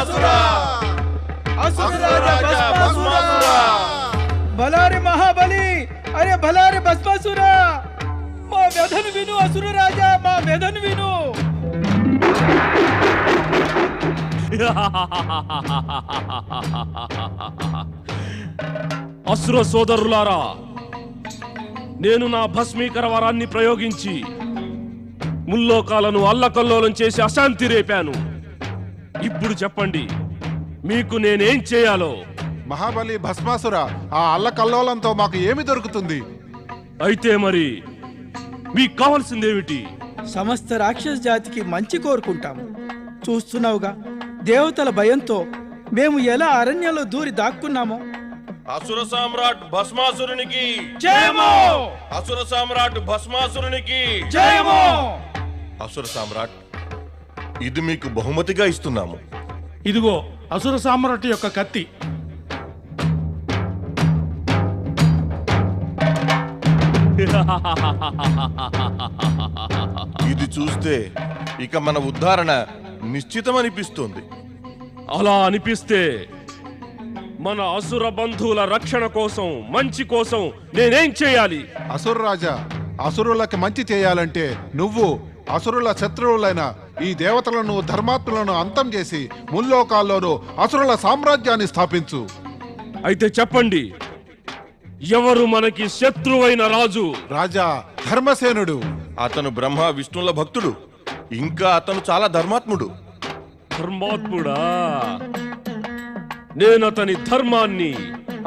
భస్మాసురా బలారి మహాబలి, అరే బలారి భస్మాసురా, మా వ్యధను విను అసుర రాజా, మా వ్యధను విను. అసుర సోదరులారా, నేను నా భస్మీకర వరాన్ని ప్రయోగించి ముల్లోకాలను అల్లకల్లోలం చేసి అశాంతి రేపాను. ఇప్పుడు చెప్పండి, మీకు నేనేం చేయాలో? మహాబలి భస్మాసుర, ఆ అల్లకల్లోలంతో మాకు ఏమి దొరుకుతుంది? అయితే మరి మీకు కావాల్సిందేమిటి? సమస్త రాక్షస జాతికి మంచి కోరుకుంటాము. చూస్తున్నావుగా, దేవతల భయంతో మేము ఎలా అరణ్యంలో దూరి దాక్కున్నామో. అసుర సామ్రాట్ భస్మాసురునికి జయమో! అసుర సామ్రాట్ భస్మాసురునికి జయమో! అసుర సామ్రాట్, ఇది మీకు బహుమతిగా ఇస్తున్నాము. ఇదిగో అసుర సామ్రాట్ యొక్క కత్తి. ఇది చూస్తే ఇక మన ఉద్ధరణ నిశ్చితమనిపిస్తుంది. అలా అనిపిస్తే మన అసుర బంధువుల రక్షణ కోసం, మంచి కోసం నేనేం చేయాలి? అసురు రాజా, అసురులకి మంచి చేయాలంటే నువ్వు అసురుల శత్రువులైన ఈ దేవతలను, ధర్మాత్ములను అంతం చేసి ముల్లోకాల్లోనూ అసురుల సామ్రాజ్యాన్ని స్థాపించు. అయితే చెప్పండి, ఎవరు మనకి శత్రువైన రాజు? రాజా ధర్మసేనుడు. అతను బ్రహ్మ విష్ణుల భక్తుడు, ఇంకా అతను చాలా ధర్మాత్ముడు. ధర్మాత్ముడా? నేను అతని ధర్మాన్ని,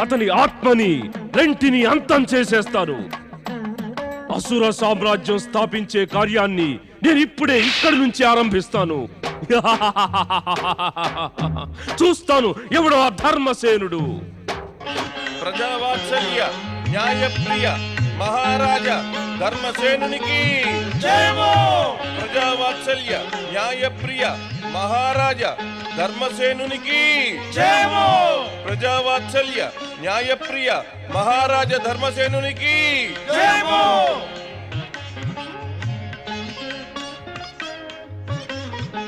అతని ఆత్మని రెంటిని అంతం చేసేస్తాను. అసుర సామ్రాజ్యం స్థాపించే కార్యాన్ని నేను ఇప్పుడే ఇక్కడి నుంచి ఆరంభిస్తాను. చూస్తాను ఎవడో ఆ ధర్మసేనుడు. ప్రజావాత్సల్య న్యాయప్రియ మహారాజా ధర్మసేనునికి జయమో! ప్రజావాత్సల్య న్యాయప్రియ మహారాజా ధర్మసేనునికి జయమో! ప్రజావాత్సల్య న్యాయప్రియ మహారాజా ధర్మసేనునికి జయమో!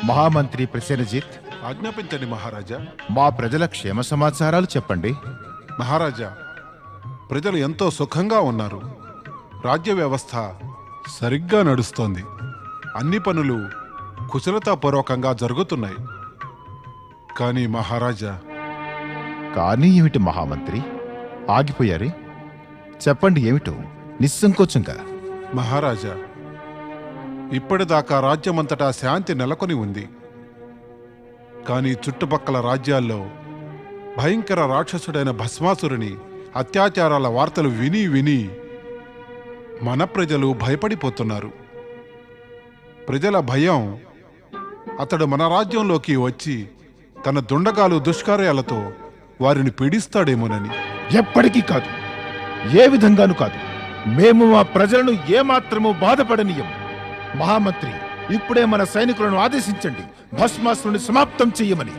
మహామంత్రి ప్రసేనజిత్, ఆజ్ఞాపించండి మహారాజా. మా ప్రజల క్షేమ సమాచారాలు చెప్పండి. మహారాజా, ప్రజలు ఎంతో సుఖంగా ఉన్నారు. రాజ్య వ్యవస్థ సరిగ్గా నడుస్తోంది. అన్ని పనులు కుశలతాపూర్వకంగా జరుగుతున్నాయి. కానీ మహారాజా, కానీ ఏమిటి మహామంత్రి? ఆగిపోయారే? చెప్పండి ఏమిటో నిస్సంకోచంగా. మహారాజా, ఇప్పటిదాకా రాజ్యమంతటా శాంతి నెలకొని ఉంది. కానీ చుట్టుపక్కల రాజ్యాల్లో భయంకర రాక్షసుడైన భస్మాసురుని అత్యాచారాల వార్తలు విని విని మన ప్రజలు భయపడిపోతున్నారు. ప్రజల భయం అతడు మన రాజ్యంలోకి వచ్చి తన దుండగాలు దుష్కార్యాలతో వారిని పీడిస్తాడేమోనని. ఎప్పటికీ కాదు, ఏ విధంగానూ కాదు. మేము మా ప్రజలను ఏమాత్రమూ బాధపడనీయం. మహామంత్రి, ఇప్పుడే మన సైనికులను ఆదేశించండి, భస్మాసురుని సమాప్తం చెయ్యమని.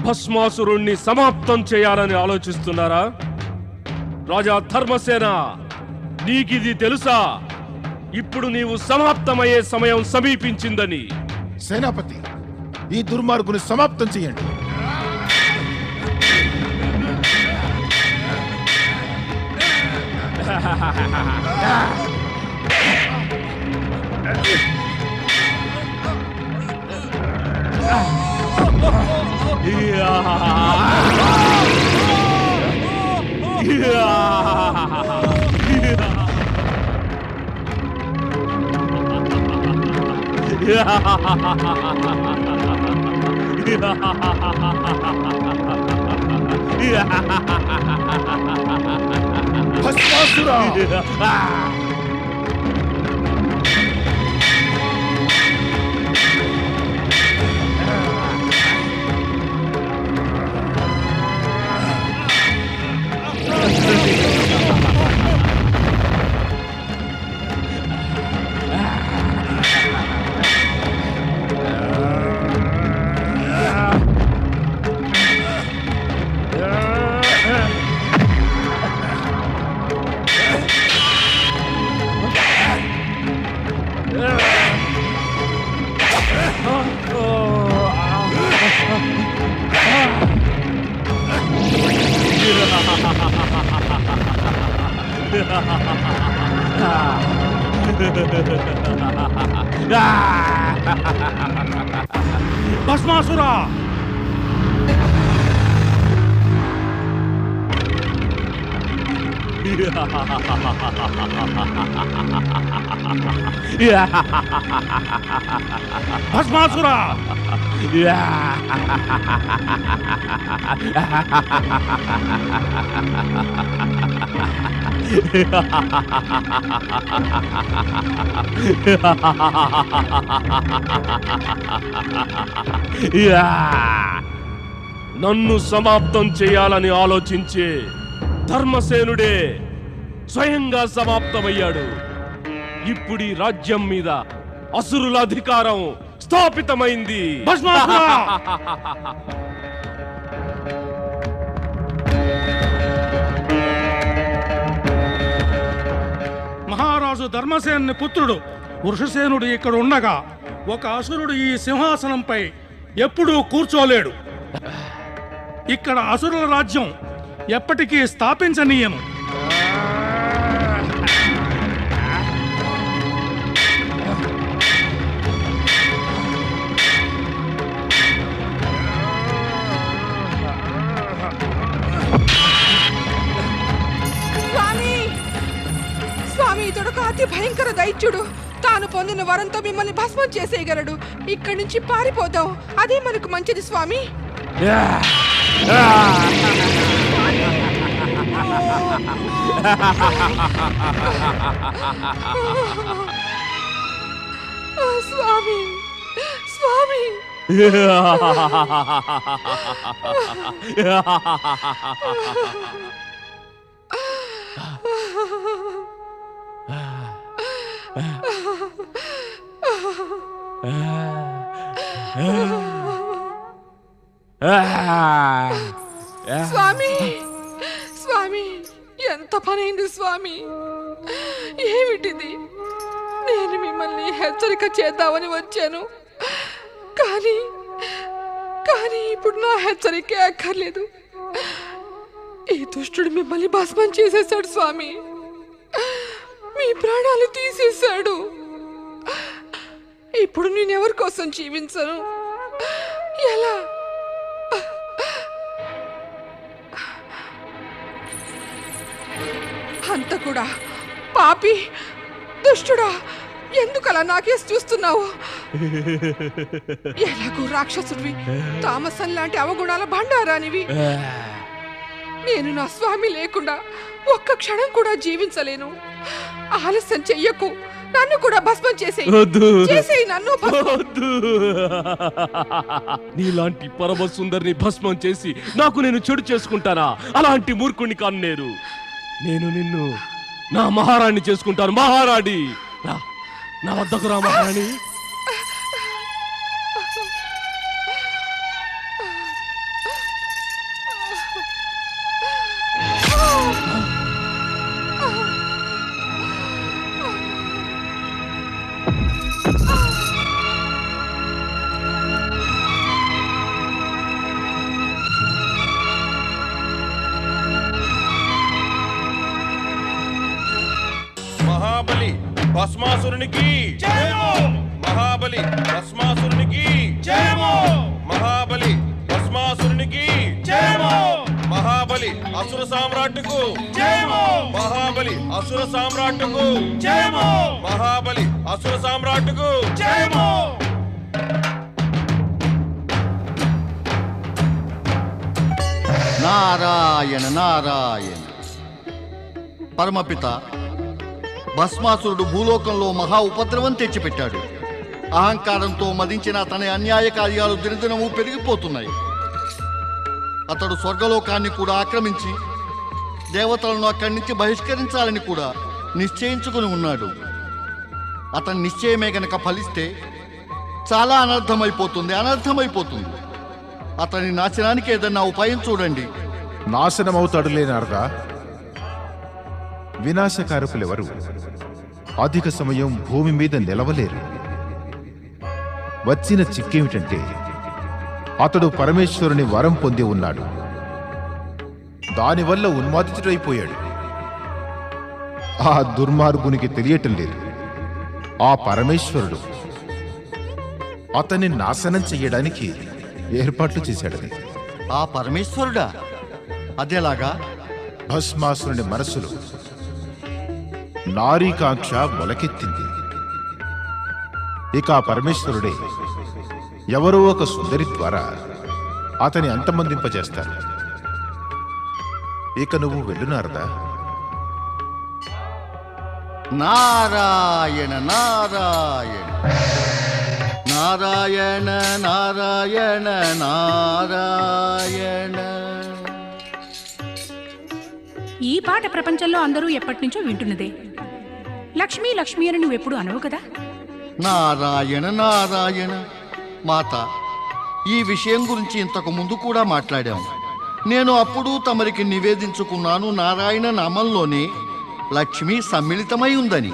భస్మాసురుణ్ణి సమాప్తం చేయాలని ఆలోచిస్తున్నారా? రాజా ధర్మసేన, నీకిది తెలుసా? ఇప్పుడు నీవు సమాప్తమయ్యే సమయం సమీపించిందని. సేనాపతి, ఈ దుర్మార్గుని సమాప్తం చెయ్యండి. భస్మాసురా! భస్మాసురా భస్మాసురా నన్ను సమాప్తం చేయాలని ఆలోచించే ధర్మసేనుడే స్వయంగా సమాప్తమయ్యాడు. ఇప్పుడు ఈ రాజ్యం మీద అసురుల అధికారం స్థాపితమైంది. భస్మాసురా మహారాజు ధర్మసేనుని పుత్రుడు వృషసేనుడు ఇక్కడ ఉండగా ఒక అసురుడు ఈ సింహాసనంపై ఎప్పుడూ కూర్చోలేడు. ఇక్కడ అసురుల రాజ్యం ఎప్పటికీ స్థాపించనీయను. స్వామి, ఇతడు ఒక అతి భయంకర దైత్యుడు. తాను పొందిన వరంతో మిమ్మల్ని భస్మం చేసేయగలడు. ఇక్కడి నుంచి పారిపోదాం, అదే మనకు మంచిది స్వామి. స్వామి, స్వామి. స్వామి, స్వామి, ఎంత పనైంది స్వామి. ఏమిటిది? నేను మిమ్మల్ని హెచ్చరిక చేద్దామని వచ్చాను, కానీ ఇప్పుడు నా హెచ్చరికే అక్కర్లేదు. ఈ దుష్టుడు మిమ్మల్ని భస్మం చేసేశాడు స్వామి. మీ ప్రాణాలు తీసేశాడు. ఇప్పుడు నేనెవరి కోసం జీవించను? ఎలా? అంత కూడా పాపి, దుష్టుడా, ఎందుకలా నాకేసి చూస్తున్నావు? ఎలాగూ రాక్షసుడివి, తామసం లాంటి అవగుణాల భండారానివి. నేను నా స్వామి లేకుండా ఒక్క క్షణం కూడా జీవించలేను. ఆలస్యం చెయ్యకు, నన్ను కూడా భస్మం చేసేయ్. నన్ను వద్దు. నీలాంటి పరమ సుందరిని భస్మం చేసి నాకు నేను చెడు చేసుకుంటానా? అలాంటి మూర్ఖుని కాను నేను నిన్ను నా మహారాణి చేసుకుంటాను. మహారాణి, నా వద్దకు రా మహారాణి. మహాబలి భస్మాసురునికి జయము. మహాబలి భస్మాసురునికి జయము. మహాబలి భస్మాసురునికి జయము. మహాబలి అసుర సామ్రాట్టుకు జయము. మహాబలి అసుర సామ్రాట్టుకు జయము. మహాబలి అసుర సామ్రాట్టుకు జయము. నారాయణ నారాయణ. పరమపిత భస్మాసురుడు భూలోకంలో మహా ఉపద్రవం తెచ్చిపెట్టాడు. అహంకారంతో మదించిన తన అన్యాయ కార్యాలు దినదినము పెరిగిపోతున్నాయి. అతడు స్వర్గలోకాన్ని కూడా ఆక్రమించి దేవతలను అక్కడి నుంచి బహిష్కరించాలని కూడా నిశ్చయించుకుని ఉన్నాడు. అతని నిశ్చయమే గనక ఫలిస్తే చాలా అనర్థమైపోతుంది. అతని నాశనానికి ఏదన్నా ఉపాయం చూడండి. నాశనమవుతాడులే నారదా. వినాశకారకులెవరు అధిక సమయం భూమి మీద నిలవలేరు. వచ్చిన చిక్కేమిటంటే అతడు పరమేశ్వరుని వరం పొంది ఉన్నాడు. దానివల్ల ఉన్మాదితుడైపోయాడు. ఆ దుర్మార్గునికి తెలియటం లేదు. ఆ పరమేశ్వరుడు అతన్ని నాశనం చెయ్యడానికి ఏర్పాట్లు చేశాడని. ఆ పరమేశ్వరుడా? అదేలాగా? భస్మాసురుని మనసులో నారీకాంక్ష మొలకెత్తింది. ఇక ఆ పరమేశ్వరుడే ఎవరో ఒక సుందరి ద్వారా అతని అంతమొందింపజేస్తారు. ఇక నువ్వు వెళ్ళు నారదా. నారాయణ నారాయణ నారాయణ నారాయణ నారాయణ. ఈ పాట ప్రపంచంలో అందరూ ఎప్పటి నుంచో వింటున్నదే. లక్ష్మీ లక్ష్మీ అని నువ్వెప్పుడు అనవు కదా. నారాయణ నారాయణ. మాత, ఈ విషయం గురించి ఇంతకు ముందు కూడా మాట్లాడాం. నేను అప్పుడు తమరికి నివేదించుకున్నాను, నారాయణ నామంలోనే లక్ష్మి సమ్మిళితమై ఉందని.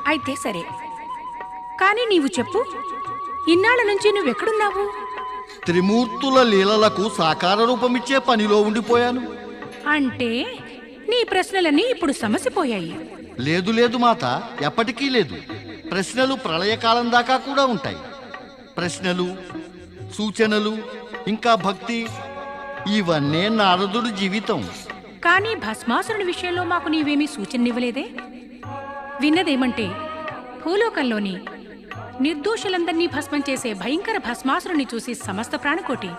అయితే సరే, కానీ నీవు చెప్పు, ఇన్నాళ్ళ నుంచి నువ్వెక్కడున్నావు? త్రిమూర్తుల లీలలకు సాకార రూపమిచ్చే పనిలో ఉండిపోయాను. అంటే నీ ప్రశ్నలన్నీ ఇప్పుడు సమసిపోయాయి. లేదు లేదు మాత, ఎప్పటికీ లేదు. ప్రశ్నలు ప్రళయకాలం దాకా కూడా ఉంటాయి. ప్రశ్నలు, సూచనలు, ఇంకా భక్తి, ఇవన్నీ నారదుడి జీవితం. కానీ భస్మాసురుని విషయంలో మాకు నీవేమీ సూచననివ్వలేదే. విన్నదేమంటే భూలోకంలోని నిర్దోషులందరినీ భస్మం చేసే భయంకర భస్మాసురుని చూసి సమస్త ప్రాణకోటి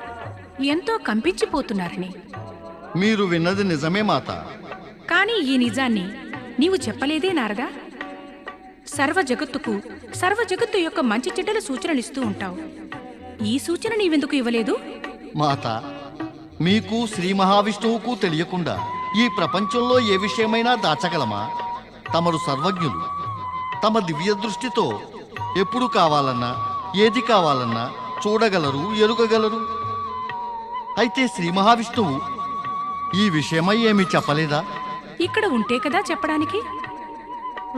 ఎంతో కంపించిపోతున్నారని. మీరు విన్నది నిజమే మాత. కానీ ఈ నిజాన్ని నీవు చెప్పలేదే నారదా. సర్వ జగత్తు యొక్క మంచి చెడ్డల సూచనలిస్తూ ఉంటావు. ఈ సూచన నీవెందుకు ఇవ్వలేదు? మాత, మీకు శ్రీ మహావిష్ణువుకు తెలియకుండా ఈ ప్రపంచంలో ఏ విషయమైనా దాచగలమా? తమరు సర్వజ్ఞులు. తమ దివ్య దృష్టితో ఎప్పుడు కావాలన్నా ఏది కావాలన్నా చూడగలరు, ఎరుగగలరు. అయితే శ్రీ మహావిష్ణువు ఈ విషయమై ఏమీ చెప్పలేదా? ఇక్కడ ఉంటే కదా చెప్పడానికి.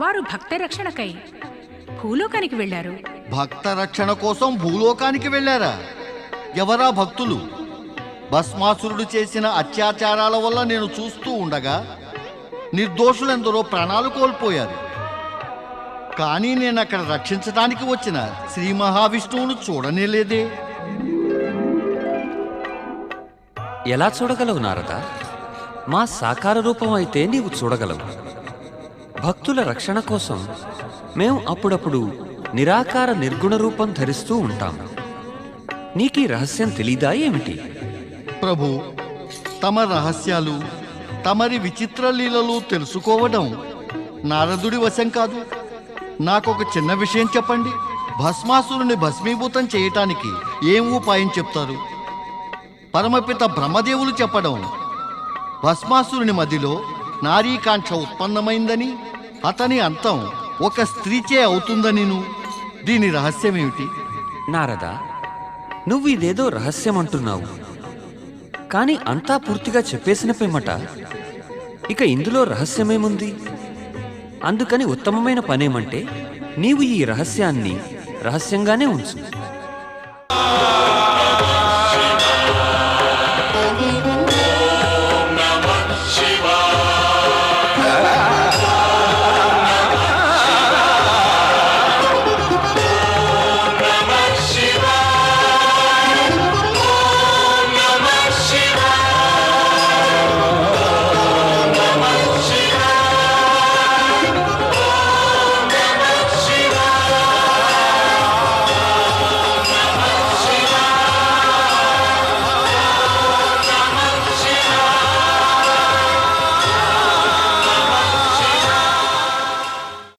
వారు భక్త రక్షణకై భూలోకానికి వెళ్లారు. భక్త రక్షణ కోసం భూలోకానికి వెళ్ళారా? ఎవరా భక్తులు? భస్మాసురుడు చేసిన అత్యాచారాల వల్ల నేను చూస్తూ ఉండగా నిర్దోషులెందరో ప్రాణాలు కోల్పోయారు. కానీ నేను అక్కడ రక్షించడానికి వచ్చిన శ్రీ మహావిష్ణువును చూడనేలేదే. ఎలా చూడగలవు నారదా? మా సాకార రూపం అయితే నీవు చూడగలవు. భక్తుల రక్షణ కోసం మేము అప్పుడప్పుడు నిరాకార నిర్గుణ రూపం ధరిస్తూ ఉంటాం. నీకీ రహస్యం తెలీదా ఏమిటి? ప్రభు, తమ రహస్యాలు, తమరి విచిత్ర లీలలు తెలుసుకోవడం నారదుడి వశం కాదు. నాకొక చిన్న విషయం చెప్పండి. భస్మాసురుని భస్మీభూతం చేయటానికి ఏం ఉపాయం చెప్తారు? పరమపిత బ్రహ్మదేవులు చెప్పడం భస్మాసురుని మదిలో నారీకాంక్ష ఉత్పన్నమైందని, అతని అంతం ఒక స్త్రీచే అవుతుందనిను. దీని రహస్యమేమిటి? నారదా, నువ్వు ఇదేదో రహస్యం అంటున్నావు. కానీ అంతా పూర్తిగా చెప్పేసిన పిమ్మట ఇక ఇందులో రహస్యమేముంది? అందుకని ఉత్తమమైన పనేమంటే నీవు ఈ రహస్యాన్ని రహస్యంగానే ఉంచు.